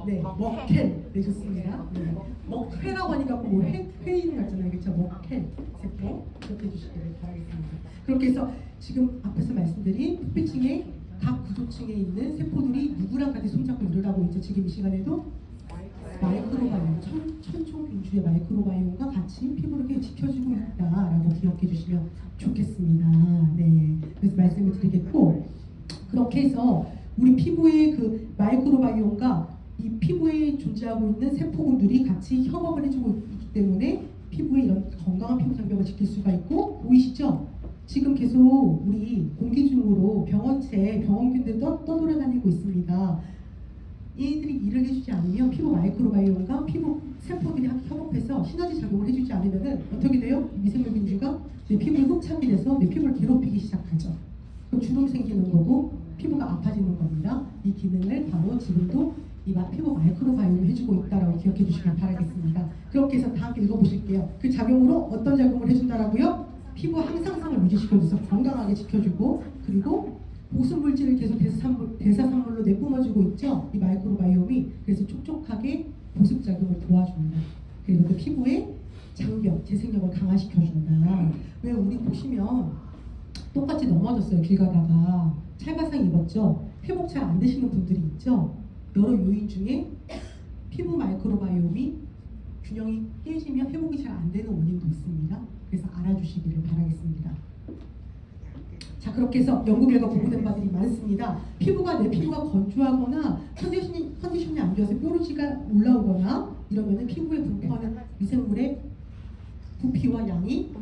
네, 머켈. 네, 좋습니다. 네. 머켈이라고 하니까 뭐 회인 같잖아요. 그렇죠? 머켈 세포 기억해 주시기를 바라겠습니다. 그렇게 해서 지금 앞에서 말씀드린 표피층의 각 구조층에 있는 세포들이 누구랑 같이 손잡고 일을 하고 있죠. 지금 이 시간에도 마이크로바이옴, 천초균주의 마이크로바이옴과 같이 피부를 이렇게 지켜주고 있다라고 기억해 주시면 좋겠습니다. 네, 그래서 말씀을 드리겠고, 그렇게 해서 우리 피부의 그 마이크로바이옴과 이 피부에 존재하고 있는 세포군들이 같이 협업을 해주고 있기 때문에 피부에 이런 건강한 피부 장벽을 지킬 수가 있고, 보이시죠? 지금 계속 우리 공기 중으로 병원체, 병원균들이 떠돌아다니고 있습니다. 얘들이 일을 해주지 않으면 피부 마이크로바이옴과 피부 세포들이 협업해서 시너지 작용을 해주지 않으면 어떻게 돼요? 미생물균주가 내 피부에 흡착이 돼서 내 피부를 괴롭히기 시작하죠. 그럼 주름 생기는 거고 피부가 아파지는 겁니다. 이 기능을 바로 지금도 이 피부 마이크로바이옴이 해주고 있다라고 기억해 주시길 바라겠습니다. 그렇게 해서 다 함께 읽어보실게요. 그 작용으로 어떤 작용을 해준다라고요? 피부 항상성을 유지시켜줘서 건강하게 지켜주고, 그리고 보습 물질을 계속 대사산물로 내뿜어주고 있죠. 이 마이크로바이옴이. 그래서 촉촉하게 보습 작용을 도와줍니다. 그리고 그 피부의 장벽, 재생력을 강화시켜준다. 왜 우리 보시면 똑같이 넘어졌어요. 길 가다가 찰바상 입었죠. 회복 잘 안 되시는 분들이 있죠. 여러 요인 중에 피부 마이크로바이옴이 균형이 깨지면 회복이 잘 안 되는 원인도 있습니다. 그래서 알아주시기를 바라겠습니다. 자, 그렇게 해서 연구 결과 보고된 바들이 많습니다. 내 피부가 건조하거나 컨디션이 안 좋아서 뾰루지가 올라오거나 이러면 피부에 분포하는 미생물의 부피와 양이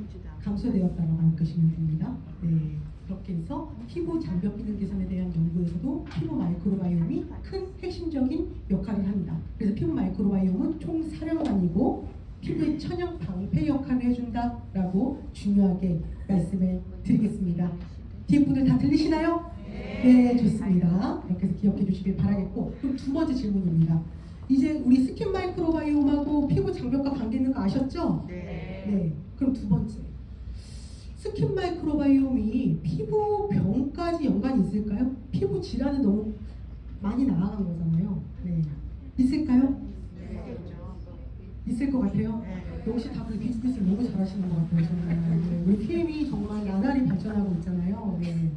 감소되었다고 알고계시면 됩니다. 네, 그렇게 해서 피부 장벽 기능 개선에 대한 연구에서도 피부 마이크로바이옴이 큰 핵심적인 역할을 합니다. 그래서 피부 마이크로바이옴은 총 사령관이고 피부의 천연 방패 역할을 해준다라고 중요하게 말씀을 드리겠습니다. 뒤에 분들 다 들리시나요? 네, 좋습니다. 이렇게 해서 기억해 주시길 바라겠고, 그럼 두 번째 질문입니다. 이제 우리 스킨 마이크로바이옴하고 피부 장벽과 관계 있는 거 아셨죠? 네. 그럼 두 번째, 스킨 마이크로바이옴이 피부 병까지 연관이 있을까요? 피부 질환은 너무 많이 나아간 거잖아요. 네. 있을까요? 있을 것 같아요. 역시 다들 비즈니스 너무 잘하시는 것 같아요. 정말. 네. 우리 TM이 정말 나날이 발전하고 있잖아요. 네.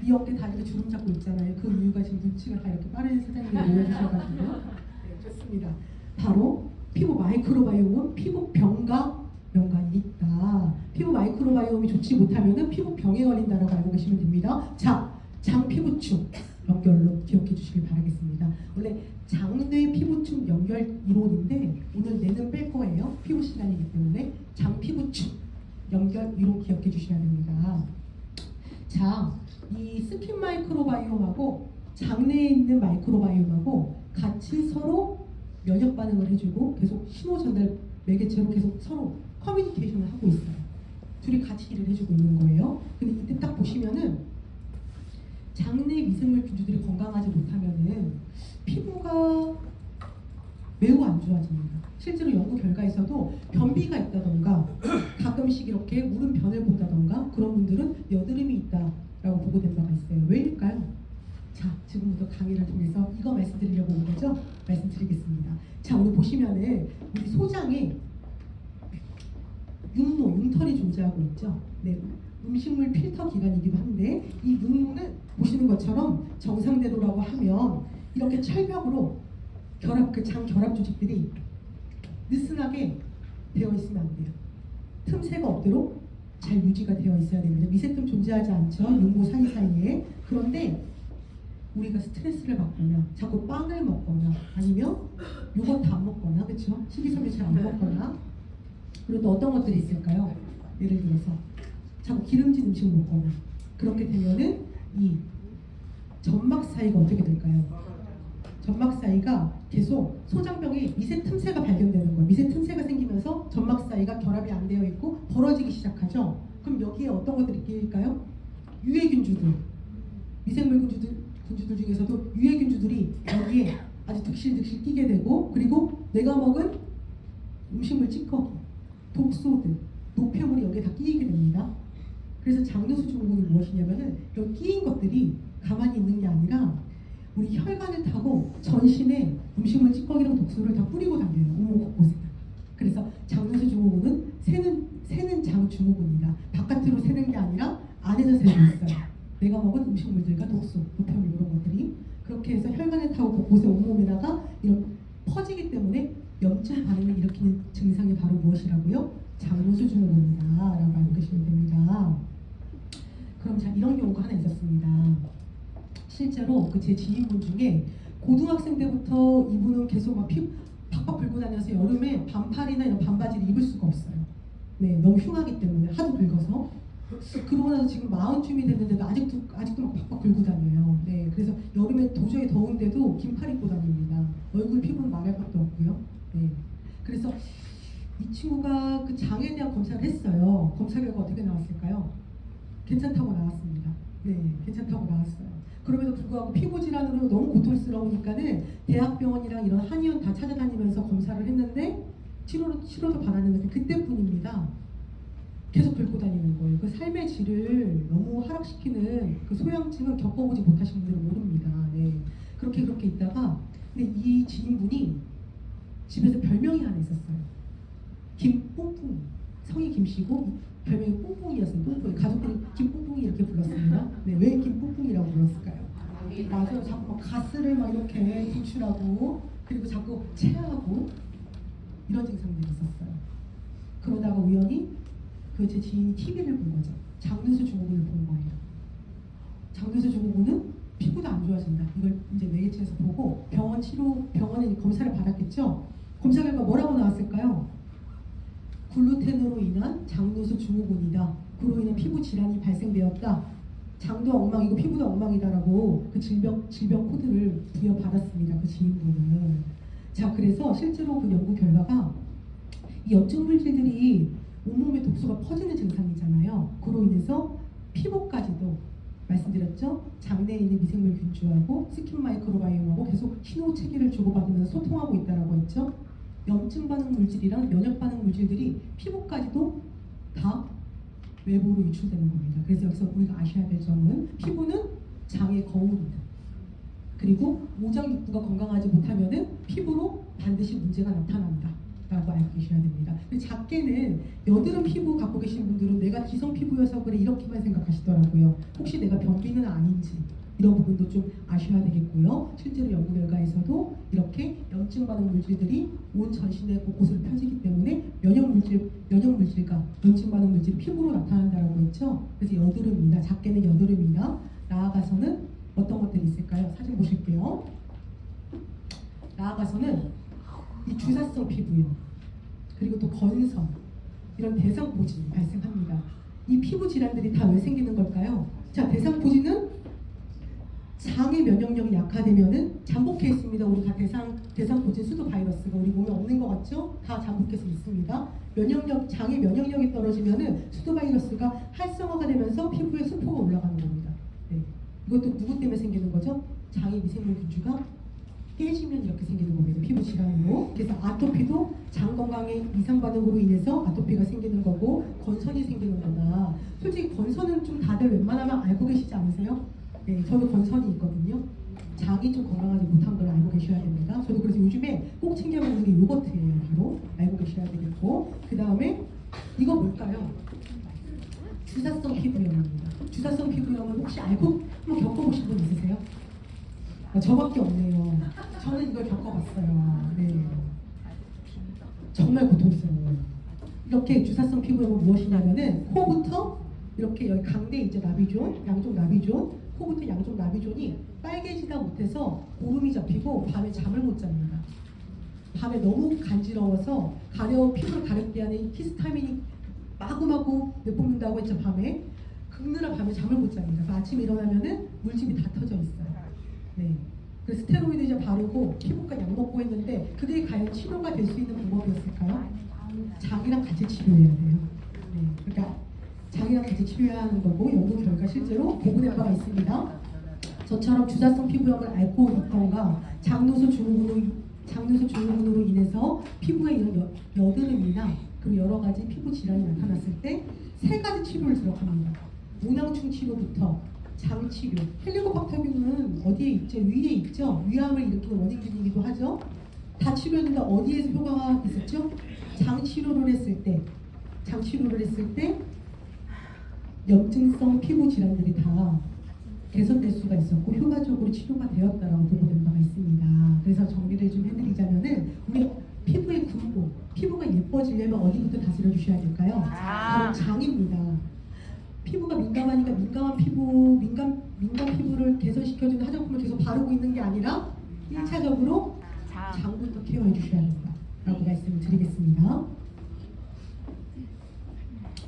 이 어깨 다리가 주름 잡고 있잖아요. 그 이유가 지금 눈치가 다 이렇게 빠른 사장님이 모여주셔가지고. 네, 좋습니다. 바로 피부 마이크로바이옴은 피부 병과 연관이 있다. 피부 마이크로바이옴이 좋지 못하면 피부 병에 걸린다라고 알고 계시면 됩니다. 자, 장피부충 연결로 기억해 주시길 바라겠습니다. 원래 장뇌 피부충 연결 이론인데 오늘 뇌는 뺄 거예요. 피부 시간이기 때문에 장피부충 연결 이론 기억해 주셔야 됩니다. 자, 이 스킨 마이크로바이옴하고 장내에 있는 마이크로바이옴하고 같이 서로 면역 반응을 해주고 계속 신호 전달 매개체로 계속 서로 커뮤니케이션을 하고 있어요. 둘이 같이 일을 해주고 있는 거예요. 근데 이때 딱 보시면은 장내 미생물 균주들이 건강하지 못하면은 피부가 매우 안 좋아집니다. 실제로 연구 결과에서도 변비가 있다던가 가끔씩 이렇게 물음변을 본다던가 그런 분들은 여드름이 있다라고 보고된 바가 있어요. 왜일까요? 자, 지금부터 강의를 통해서 이거 말씀드리려고 온 거죠? 말씀드리겠습니다. 자, 오늘 보시면은 우리 소장에 육로, 융털이 존재하고 있죠. 네, 음식물 필터 기관이기도 한데 이 육로는 보시는 것처럼 정상대로라고 하면 이렇게 철벽으로 장 결합 조직들이 느슨하게 되어 있으면 안 돼요. 틈새가 없도록 잘 유지가 되어 있어야 됩니다. 미세틈 존재하지 않죠. 육모 사이사이에. 그런데 우리가 스트레스를 받거나 자꾸 빵을 먹거나 아니면 요거트 안 먹거나 그렇죠? 식이섬유 잘 안 먹거나 그리고 또 어떤 것들이 있을까요? 예를 들어서 자꾸 기름진 음식 먹거나 그렇게 되면은 이 점막 사이가 어떻게 될까요? 점막 사이가 계속 소장병이 미세 틈새가 발견되는 거예요. 미세 틈새가 생기면서 점막 사이가 결합이 안 되어 있고 벌어지기 시작하죠. 그럼 여기에 어떤 것들이 끼일까요? 유해균주들, 미생물 군주들 중에서도 유해균주들이 여기에 아주 득실득실 끼게 되고 그리고 내가 먹은 음식물 찌꺼기, 독소들, 노폐물이 여기에 다 끼게 됩니다. 그래서 장누수 증후군이 무엇이냐면은 여기 끼인 것들이 가만히 있는 게 아니라 우리 혈관을 타고 전신에 음식물 찌꺼기랑 독소를 다 뿌리고 다녀요. 온몸 곳곳에. 그래서 장누수 증후군은 새는 장 증후군이다. 바깥으로 새는 게 아니라 안에서 새고 있어요. 내가 먹은 음식물들과 독소, 노폐물 이런 것들이 그렇게 해서 혈관을 타고 곳곳에 온몸에다가 이런 퍼지기 때문에 염증 반응을 일으키는 증상이 바로 무엇이라고요? 장누수 증후군이다 라고 알고 계시면 됩니다. 그럼 자 이런 경우가 하나 있었습니다. 실제로 그 제 지인분 중에 고등학생 때부터 이분은 계속 막 피 팍팍 불고 다녀서 여름에 반팔이나 이런 반바지를 입을 수가 없어요. 네, 너무 흉하기 때문에 하도 긁어서. 그러고 나서 지금 40쯤이 됐는데도 아직도 막 팍팍 긁고 다녀요. 네, 그래서 여름에 도저히 더운데도 긴팔 입고 다닙니다. 얼굴 피부는 말할 것도 없고요. 네, 그래서 이 친구가 그 장에 대한 검사를 했어요. 검사 결과 어떻게 나왔을까요? 괜찮다고 나왔습니다. 네, 괜찮다고 나왔어요. 그럼에도 불구하고 피부 질환으로 너무 고통스러우니까는 대학병원이랑 이런 한의원 다 찾아다니면서 검사를 했는데 치료도 받았는데 그때뿐입니다. 계속 긁고 다니는 거예요. 그 삶의 질을 너무 하락시키는 그 소양증은 겪어보지 못하신 분들은 모릅니다. 네, 그렇게 있다가 근데 이 지인분이 집에서 별명이 하나 있었어요. 김뽕뽕이. 성이 김씨고 별명이 뽕뽕이었어요. 뽕뽕이. 가족들이 김뽕뽕이 이렇게 불렀습니다. 네, 왜 김뽕뽕이라고 불렀을까요? 맞아요. 자꾸 막 가스를 막 이렇게 분출하고 그리고 자꾸 체하고 이런 증상들이 있었어요. 그러다가 우연히 그 제 지인이 TV를 본 거죠. 장누수 증후군을 본 거예요. 장누수 증후군은 피부도 안 좋아진다. 이걸 이제 매개체에서 보고 병원에 검사를 받았겠죠. 검사 결과 뭐라고 나왔을까요? 글루텐으로 인한 장누수 증후군이다. 그로 인한 피부 질환이 발생되었다. 장도 엉망이고 피부도 엉망이다라고 그 질병 코드를 부여받았습니다. 그 지인분은. 자, 그래서 실제로 그 연구 결과가 이 염증 물질들이 온몸에 독소가 퍼지는 증상이잖아요. 그로 인해서 피부까지도 말씀드렸죠. 장내에 있는 미생물 균주하고 스킨 마이크로바이옴하고 계속 신호 체계를 주고받으면서 소통하고 있다라고 했죠. 염증 반응 물질이랑 면역 반응 물질들이 피부까지도 다 외부로 유출되는 겁니다. 그래서 여기서 우리가 아셔야 될 점은 피부는 장의 거울이다. 그리고 모장육부가 건강하지 못하면은 피부로 반드시 문제가 나타난다 라고 알고 계셔야 됩니다. 작게는 여드름 피부 갖고 계신 분들은 내가 기성 피부여서 그래 이렇게만 생각하시더라고요. 혹시 내가 변비는 아닌지 이런 부분도 좀 아셔야 되겠고요. 실제로 연구 결과에서도 이렇게 염증 반응 물질들이 온 전신에 곳곳으로 펴지기 때문에 면역 물질과 염증 반응 물질이 피부로 나타난다라고 했죠. 그래서 여드름이나 작게는 여드름이나 나아가서는 어떤 것들이 있을까요? 사진 보실게요. 나아가서는 이 주사성 피부염 그리고 또 건성 이런 대상포진 발생합니다. 이 피부 질환들이 다 왜 생기는 걸까요? 자, 대상포진은 장의 면역력이 약화되면은 잠복해 있습니다. 우리가 대상포진 수도 바이러스가 우리 몸에 없는 것 같죠? 다 잠복해서 있습니다. 장의 면역력이 떨어지면은 수도 바이러스가 활성화가 되면서 피부에 수포가 올라가는 겁니다. 네. 이것도 누구 때문에 생기는 거죠? 장의 미생물 균주가 깨지면 이렇게 생기는 겁니다. 피부 질환으로. 그래서 아토피도 장 건강의 이상 반응으로 인해서 아토피가 생기는 거고 건선이 생기는 거다. 솔직히 건선은 좀 다들 웬만하면 알고 계시지 않으세요? 네, 저도 건선이 있거든요. 장이 좀 건강하지 못한 걸 알고 계셔야 됩니다. 저도 그래서 요즘에 꼭 챙겨 먹는 게 요거트예요. 바로 알고 계셔야 되겠고 그 다음에 이거 뭘까요? 주사성 피부염입니다. 주사성 피부염을 혹시 알고 한번 겪어보신 분 있으세요? 저밖에 없네요. 저는 이걸 겪어봤어요. 네. 정말 고통스러워요. 이렇게 주사성 피부염은 무엇이냐면은 코부터 이렇게 여기 강대 이제 나비존, 양쪽 나비존, 코부터 양쪽 나비존이 빨개지다 못해서 고름이 잡히고 밤에 잠을 못 잡니다. 밤에 너무 간지러워서 가려운 피부를 가렵게 하는 히스타민이 마구마구 내뿜는다고 했죠. 밤에 긁느라 밤에 잠을 못 잡니다. 그래서 아침에 일어나면은 물집이 다 터져 있어요. 네. 그래서 스테로이드 이제 바르고 피부과 약 먹고 했는데 그게 과연 치료가 될 수 있는 방법이었을까요? 장이랑 같이 치료해야 돼요. 네. 그러니까 장이랑 같이 치료해야 하는 거고 연구 결과 실제로 보고된 바가 있습니다. 저처럼 주사성 피부염을 앓고 있던가 장누수 증후군으로 인해서 피부에 이런 여드름이나 그리고 여러 가지 피부 질환이 나타났을 때 세 가지 치료를 들어갑니다. 모낭충 치료부터 장 치료. 헬리코박터균은 어디에 있죠? 위에 있죠? 위암을 일으키는 원인균이기도 하죠. 다 치료했는데 어디에서 효과가 있었죠? 장 치료를 했을 때 염증성 피부 질환들이 다 개선될 수가 있었고 효과적으로 치료가 되었다라고 보고된 바가 있습니다. 그래서 정리를 좀 해드리자면은 우리 피부의 군복, 피부가 예뻐지려면 어디부터 다스려 주셔야 될까요? 바로 장입니다. 피부가 민감하니까 민감 피부를 개선시켜주는 화장품을 계속 바르고 있는 게 아니라 1차적으로 장부터 케어해 주셔야 한다라고 말씀을 드리겠습니다.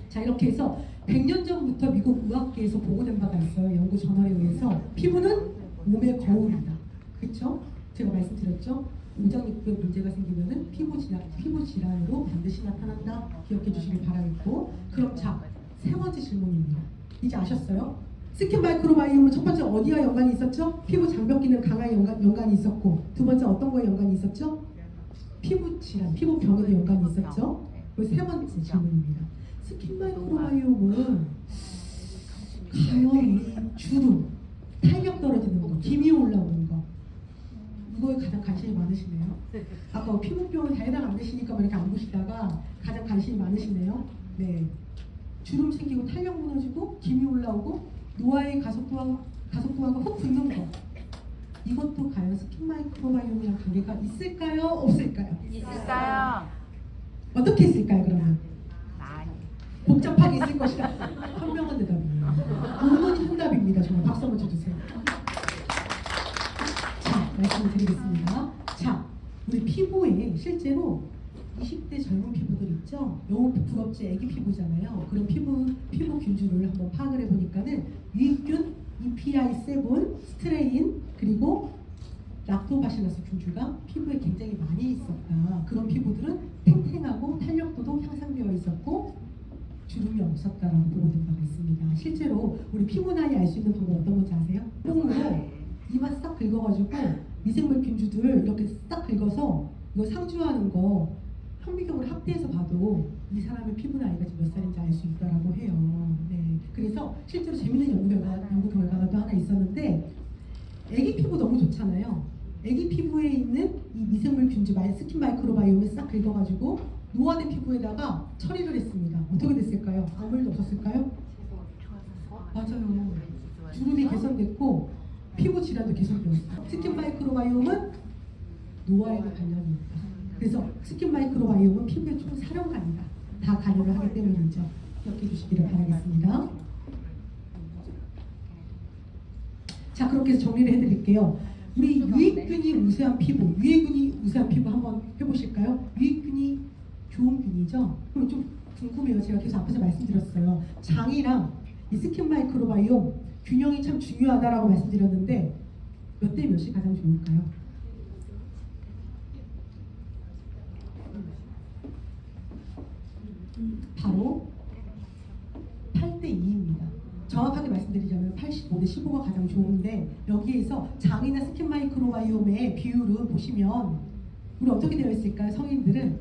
자, 이렇게 해서 100년 전부터 미국 의학계에서 보고된 바가 있어요. 연구 저널에 의해서 피부는 몸의 거울이다. 그렇죠? 제가 말씀드렸죠? 오장육부에 문제가 생기면은 피부 질환으로 반드시 나타난다. 기억해 주시길 바라겠고, 그럼 자, 세 번째 질문입니다. 이제 아셨어요? 스킨 마이크로바이옴은 첫 번째 어디와 연관이 있었죠? 피부 장벽 기능 강화에 연관이 있었고, 두 번째 어떤 거에 연관이 있었죠? 피부 질환, 피부 병에도 연관이 있었죠? 그리고 세 번째 질문입니다. 스킨 마이크로바이옴은 과연 우리 주름, 탄력 떨어지는 거, 기미 올라오는 거 이거에 가장 관심이 많으시네요. 아까 피부병은 다 해당 안 되시니까 이렇게 안 보시다가 가장 관심이 많으시네요. 네, 주름 생기고 탄력 무너지고 기미 올라오고 노화의 가속도가 훅 붙는 거 이것도 과연 스킨 마이크로바이옴이랑 관계가 있을까요? 없을까요? 있어요. 어떻게 있을까요 그러면? 많이. 복잡하게 있을 것이다. 현명한 대답이에요. 의문이 정답입니다. 정말 박수 한번 쳐주세요. 자, 말씀을 드리겠습니다. 자, 우리 피부에 실제로 20대 젊은 피부들 있죠? 너무 부럽지 애기 피부잖아요. 그런 피부 균주를 한번 파악을 해보니까는 유익균, EPI7, 스트레인, 그리고 락토바실러스 균주가 피부에 굉장히 많이 있었다. 그런 피부들은 탱탱하고 탄력도도 향상되어 있었고 주름이 없었다라고 보고된 바가 있습니다. 실제로 우리 피부 나이 알 수 있는 방법 어떤 건지 아세요? 뽕으로 이마 싹 긁어가지고 미생물 균주들 이렇게 싹 긁어서 이거 상주하는 거 현미경으로 합대해서 봐도 이 사람의 피부 나이가 지금 몇 살인지 알 수 있다라고 해요. 네, 그래서 실제로 재밌는 연구 결과가 또 하나 있었는데 애기 피부 너무 좋잖아요. 애기 피부에 있는 이 미생물 균주 스킨 마이크로바이옴을 싹 긁어가지고 노화된 피부에다가 처리를 했습니다. 어떻게 됐을까요? 아무 일도 없었을까요? 맞아요. 주름이 개선됐고 피부 질환도 개선되었어요. 스킨 마이크로바이옴은 노화에도 관련이 있다. 그래서 스킨 마이크로바이옴은 피부의 총 사령관이다. 다 관여를 하기 때문이죠. 기억해 주시기를 바라겠습니다. 자, 그렇게 해서 정리를 해드릴게요. 우리 유익균이 우세한 피부, 유해균이 우세한 피부 한번 해보실까요? 유익균이 좋은 균이죠? 그럼 좀 궁금해요. 제가 계속 앞에서 말씀드렸어요. 장이랑 이 스킨 마이크로바이옴 균형이 참 중요하다라고 말씀드렸는데 몇 대 몇이 가장 좋을까요? 바로 8대 2입니다. 정확하게 말씀드리자면 85대 15가 가장 좋은데 여기에서 장이나 스킨 마이크로바이옴의 비율은 보시면 우리 어떻게 되어 있을까요? 성인들은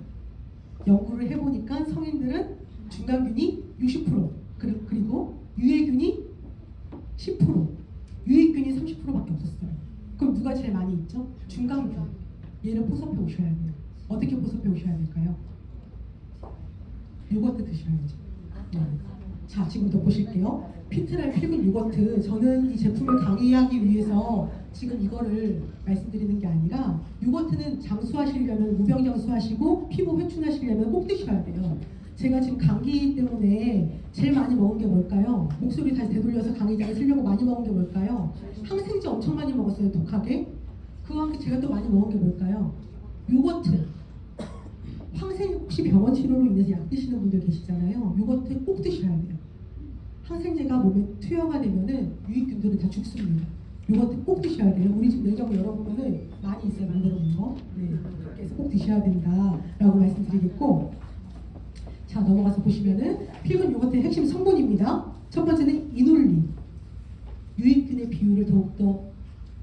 연구를 해보니까 성인들은 중간균이 60% 그리고 유해균이 10% 유해균이 30%밖에 없었어요. 그럼 누가 제일 많이 있죠? 중간균. 얘를 포섭해 오셔야 돼요. 어떻게 포섭해 오셔야 될까요? 요거트 드셔야죠. 네. 자, 지금부터 보실게요. 피트랄 필금 요거트. 저는 이 제품을 강의하기 위해서 지금 이거를 말씀드리는 게 아니라 요거트는 장수하시려면 무병 장수하시고 피부 회춘하시려면 꼭 드셔야 돼요. 제가 지금 감기 때문에 제일 많이 먹은 게 뭘까요? 목소리 다시 되돌려서 강의장에 쓰려고 많이 먹은 게 뭘까요? 항생제 엄청 많이 먹었어요, 독하게. 그와 함께 제가 또 많이 먹은 게 뭘까요? 요거트. 항생 혹시 병원 치료로 인해서 약 드시는 분들 계시잖아요. 요거트 꼭 드셔야 돼요. 항생제가 몸에 투여가 되면은 유익균들은 다 죽습니다. 요거트 꼭 드셔야 돼요. 우리 집 냉장고 열어보면은 많이 있어요, 만들어 놓은 거. 네, 그래서 꼭 드셔야 된다라고 말씀드리겠고, 자 넘어가서 보시면은 필금 요거트의 핵심 성분입니다. 첫 번째는 이놀린. 유익균의 비율을 더욱더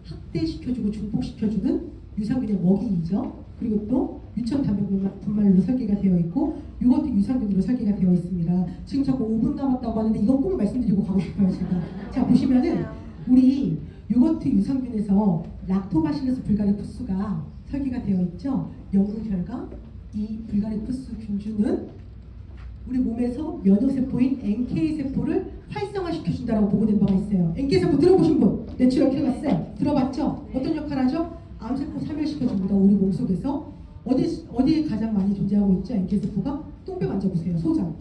확대시켜주고 증폭시켜주는 유산균의 먹이이죠. 그리고 또 유천 단백분말로 설계가 되어 있고 요거트 유산균으로 설계가 되어 있습니다. 지금 자꾸 5분 남았다고 하는데 이건 꼭 말씀드리고 가고 싶어요, 제가. 자 보시면은 우리 요거트 유산균에서 락토바실러스 불가리푸스가 설계가 되어 있죠. 연구 결과 이 불가리푸스 균주는 우리 몸에서 면역세포인 NK세포를 활성화시켜준다고 보고된 바가 있어요. NK세포 들어보신 분? 내추럴 킬러 셀 들어봤죠? 어떤 역할을 하죠? 암세포 사멸시켜줍니다. 우리 몸속에서. 어디에 가장 많이 존재하고 있죠? NK세포가? 똥배 만져보세요. 소장.